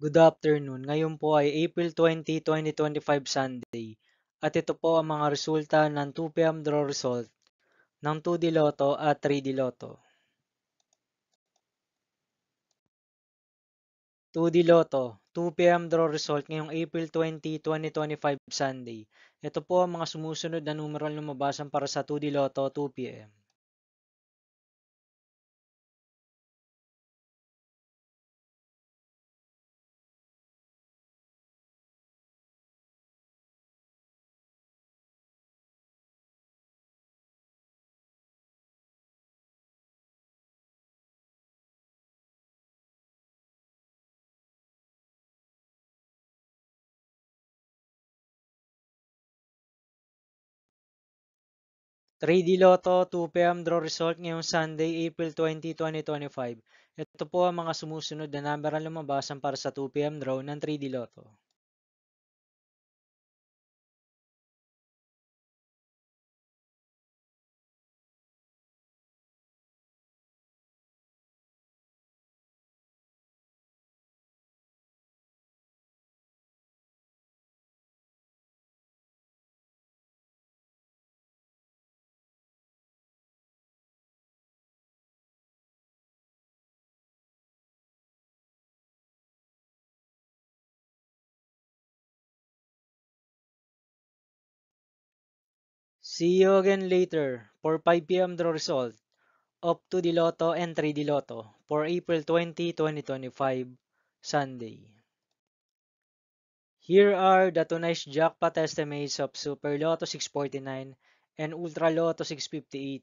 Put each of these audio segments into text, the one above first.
Good afternoon. Ngayon po ay April 20, 2025 Sunday. At ito po ang mga resulta ng 2 p.m. draw result ng 2D Lotto at 3D Lotto. 2D Lotto, 2 p.m. draw result ngayong April 20, 2025 Sunday. Ito po ang mga sumusunod na numero na lumabasan para sa 2D Lotto 2 p.m. 3D Lotto 2 p.m. draw result ngayong Sunday, April 20, 2025. Ito po ang mga sumusunod na number na lumabasan para sa 2 p.m. draw ng 3D Lotto. 'See you again later for 5 p.m. draw result of 2D Lotto and 3D Lotto for April 20, 2025, Sunday. Here are the tonight's jackpot estimates of Super Lotto 649 and Ultra Lotto 658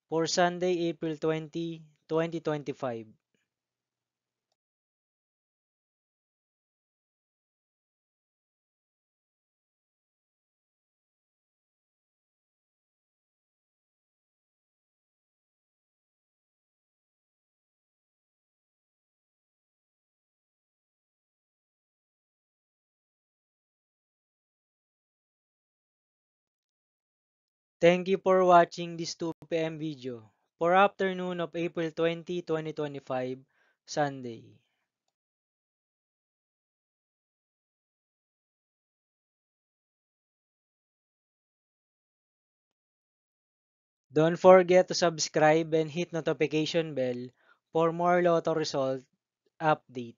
for Sunday, April 20, 2025. Thank you for watching this 2 p.m. video for afternoon of April 20, 2025, Sunday. Don't forget to subscribe and hit notification bell for more Lotto result update.